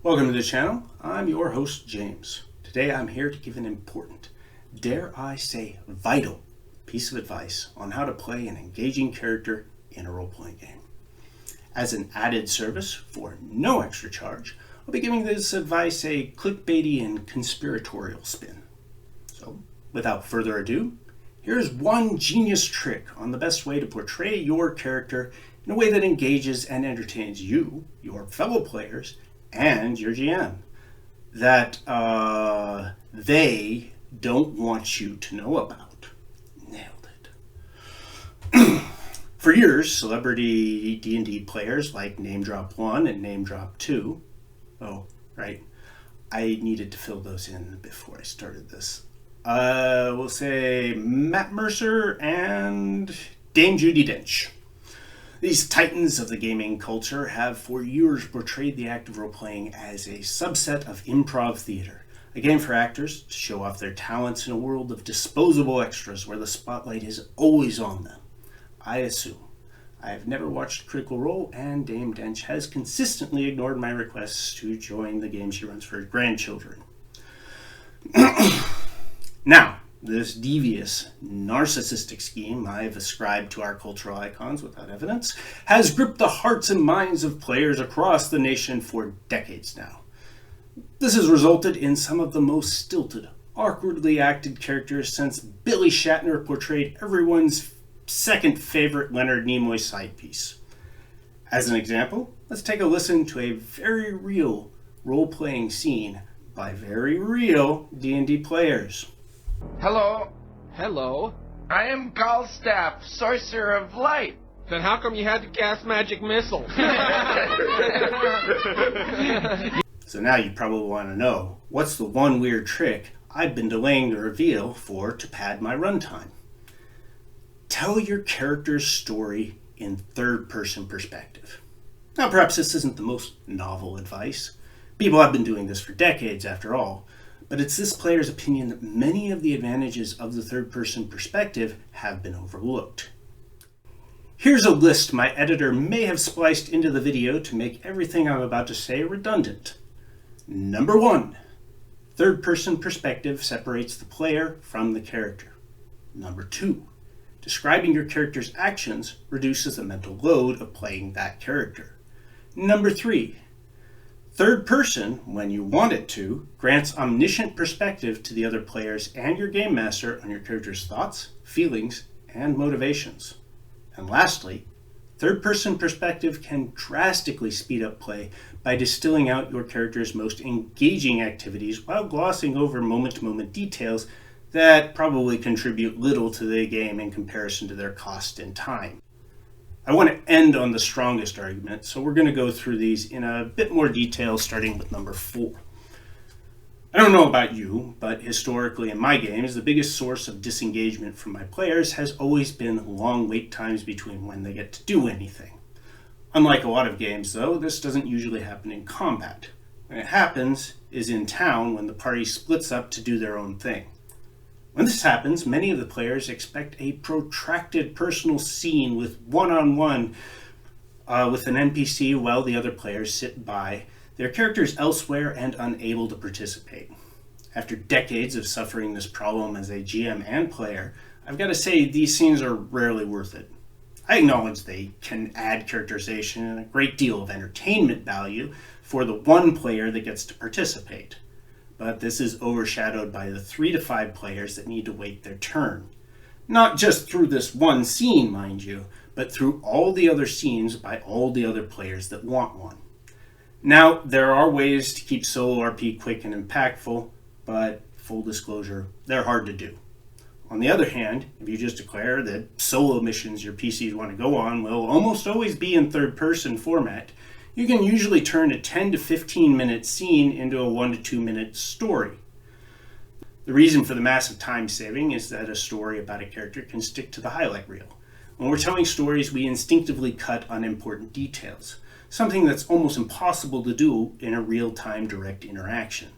Welcome to the channel. I'm your host, James. Today I'm here to give an important, dare I say vital, piece of advice on how to play an engaging character in a role-playing game. As an added service for no extra charge, I'll be giving this advice a clickbaity and conspiratorial spin. So, without further ado, here's one genius trick on the best way to portray your character in a way that engages and entertains you, your fellow players, and your GM that they don't want you to know about. Nailed it. For years, celebrity D&D players like Name Drop 1 and Name Drop 2. Oh, right. I needed to fill those in before I started this. We'll say Matt Mercer and Dame Judi Dench. These titans of the gaming culture have for years portrayed the act of role-playing as a subset of improv theater, a game for actors to show off their talents in a world of disposable extras where the spotlight is always on them. I assume. I have never watched Critical Role, and Dame Dench has consistently ignored my requests to join the game she runs for her grandchildren. Now, this devious, narcissistic scheme I've ascribed to our cultural icons without evidence has gripped the hearts and minds of players across the nation for decades now. This has resulted in some of the most stilted, awkwardly acted characters since Billy Shatner portrayed everyone's second favorite Leonard Nimoy side piece. As an example, let's take a listen to a very real role-playing scene by very real D&D players. Hello, Hello. I am Galstaff, Sorcerer of Light. Then how come you had to cast magic missile? So now you probably want to know, what's the one weird trick I've been delaying the reveal for to pad my runtime? Tell your character's story in third-person perspective. Now perhaps this isn't the most novel advice. People have been doing this for decades after all, but it's this player's opinion that many of the advantages of the third-person perspective have been overlooked. Here's a list my editor may have spliced into the video to make everything I'm about to say redundant. Number 1. Third-person perspective separates the player from the character. Number 2. Describing your character's actions reduces the mental load of playing that character. Number 3. Third person, when you want it to, grants omniscient perspective to the other players and your game master on your character's thoughts, feelings, and motivations. And lastly, third person perspective can drastically speed up play by distilling out your character's most engaging activities while glossing over moment-to-moment details that probably contribute little to the game in comparison to their cost and time. I want to end on the strongest argument, so we're going to go through these in a bit more detail, starting with number 4. I don't know about you, but historically in my games, the biggest source of disengagement from my players has always been long wait times between when they get to do anything. Unlike a lot of games, though, this doesn't usually happen in combat. When it happens is in town when the party splits up to do their own thing. When this happens, many of the players expect a protracted personal scene with one-on-one with an NPC while the other players sit by, their characters elsewhere and unable to participate. After decades of suffering this problem as a GM and player, I've got to say these scenes are rarely worth it. I acknowledge they can add characterization and a great deal of entertainment value for the one player that gets to participate. But this is overshadowed by the 3 to 5 players that need to wait their turn. Not just through this one scene, mind you, but through all the other scenes by all the other players that want one. Now, there are ways to keep solo RP quick and impactful, but full disclosure, they're hard to do. On the other hand, if you just declare that solo missions your PCs want to go on will almost always be in third-person format, you can usually turn a 10 to 15 minute scene into a 1 to 2 minute story. The reason for the massive time saving is that a story about a character can stick to the highlight reel. When we're telling stories, we instinctively cut unimportant details, something that's almost impossible to do in a real-time direct interaction.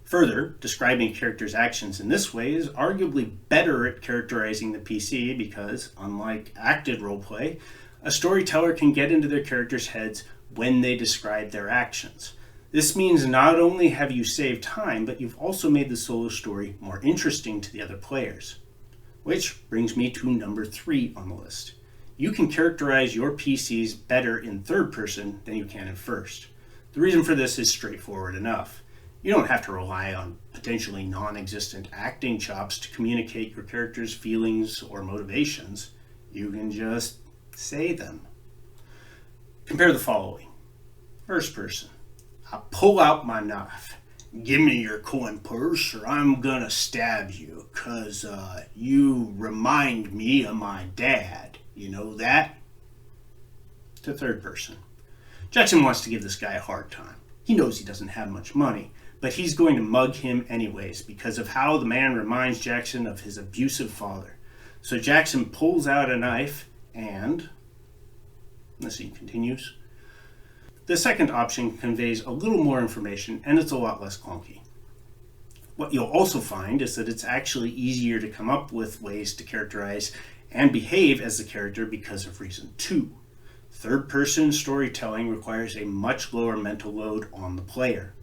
Further, describing a character's actions in this way is arguably better at characterizing the PC because, unlike acted roleplay, a storyteller can get into their characters' heads when they describe their actions. This means not only have you saved time, but you've also made the solo story more interesting to the other players. Which brings me to number 3 on the list. You can characterize your PCs better in third person than you can in first. The reason for this is straightforward enough. You don't have to rely on potentially non-existent acting chops to communicate your character's feelings or motivations. You can just say them. Compare the following. First person. I pull out my knife. Give me your coin purse or I'm gonna stab you, 'cause you remind me of my dad. You know that? To third person. Jackson wants to give this guy a hard time. He knows he doesn't have much money, but he's going to mug him anyways because of how the man reminds Jackson of his abusive father. So Jackson pulls out a knife and the scene continues. The second option conveys a little more information and it's a lot less clunky. What you'll also find is that it's actually easier to come up with ways to characterize and behave as the character because of reason 2. Third-person storytelling requires a much lower mental load on the player.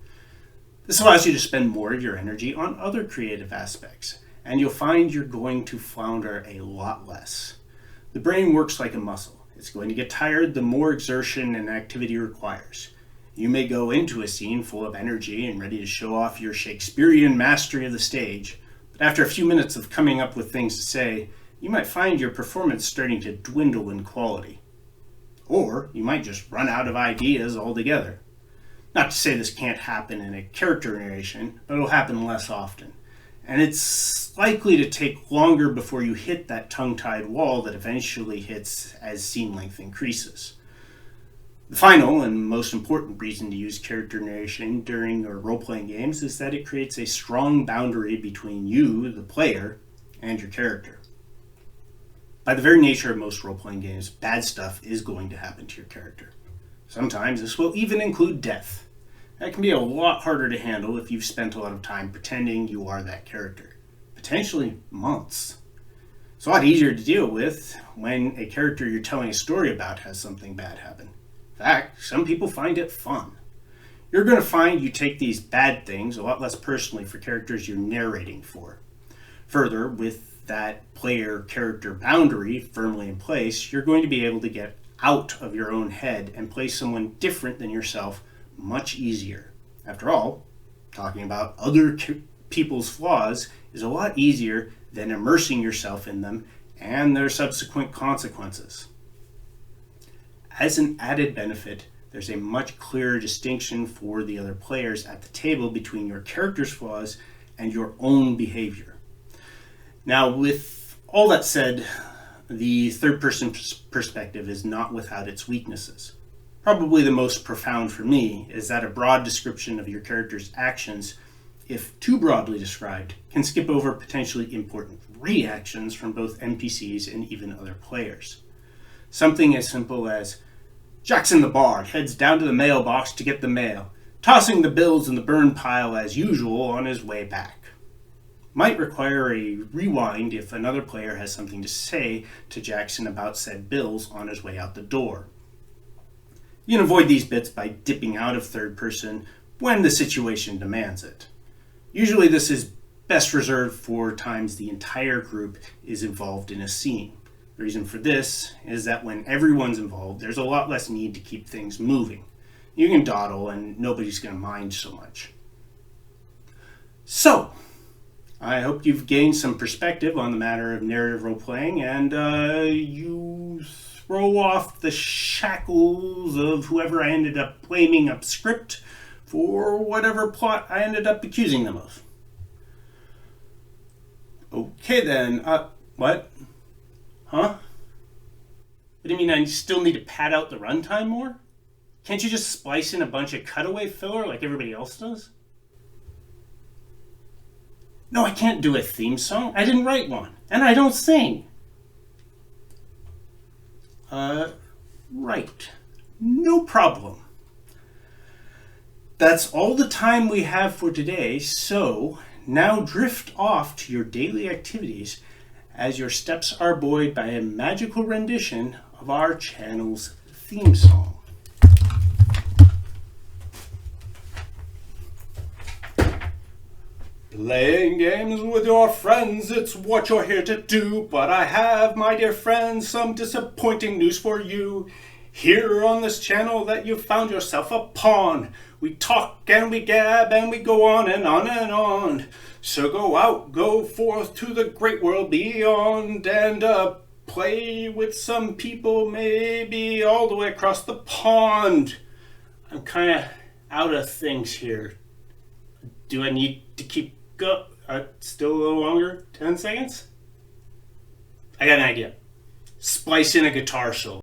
This allows you to spend more of your energy on other creative aspects, and you'll find you're going to flounder a lot less. The brain works like a muscle. It's going to get tired the more exertion and activity requires. You may go into a scene full of energy and ready to show off your Shakespearean mastery of the stage, but after a few minutes of coming up with things to say, you might find your performance starting to dwindle in quality. Or you might just run out of ideas altogether. Not to say this can't happen in a character narration, but it'll happen less often. And it's likely to take longer before you hit that tongue-tied wall that eventually hits as scene length increases. The final and most important reason to use character narration during or role-playing games is that it creates a strong boundary between you, the player, and your character. By the very nature of most role-playing games, bad stuff is going to happen to your character. Sometimes this will even include death. That can be a lot harder to handle if you've spent a lot of time pretending you are that character. Potentially months. It's a lot easier to deal with when a character you're telling a story about has something bad happen. In fact, some people find it fun. You're going to find you take these bad things a lot less personally for characters you're narrating for. Further, with that player-character boundary firmly in place, you're going to be able to get out of your own head and play someone different than yourself much easier. After all, talking about other people's flaws is a lot easier than immersing yourself in them and their subsequent consequences. As an added benefit, there's a much clearer distinction for the other players at the table between your character's flaws and your own behavior. Now, with all that said, the third-person perspective is not without its weaknesses. Probably the most profound for me is that a broad description of your character's actions, if too broadly described, can skip over potentially important reactions from both NPCs and even other players. Something as simple as, Jackson the Bard heads down to the mailbox to get the mail, tossing the bills in the burn pile as usual on his way back. Might require a rewind if another player has something to say to Jackson about said bills on his way out the door. You can avoid these bits by dipping out of third person when the situation demands it. Usually this is best reserved for times the entire group is involved in a scene. The reason for this is that when everyone's involved, there's a lot less need to keep things moving. You can dawdle and nobody's going to mind so much. So, I hope you've gained some perspective on the matter of narrative role-playing and you throw off the shackles of whoever I ended up blaming up script for whatever plot I ended up accusing them of. Okay then, what? Huh? What do you mean I still need to pad out the runtime more? Can't you just splice in a bunch of cutaway filler like everybody else does? No, I can't do a theme song. I didn't write one. And I don't sing. Right. No problem. That's all the time we have for today, so now drift off to your daily activities as your steps are buoyed by a magical rendition of our channel's theme song. Playing games with your friends, it's what you're here to do. But I have, my dear friends, some disappointing news for you. Here on this channel that you found yourself a pawn. We talk and we gab and we go on and on and on. So go out, go forth to the great world beyond and play with some people maybe all the way across the pond. I'm kind of out of things here. Do I need to keep go? Still a little longer? 10 seconds? I got an idea. Splice in a guitar solo.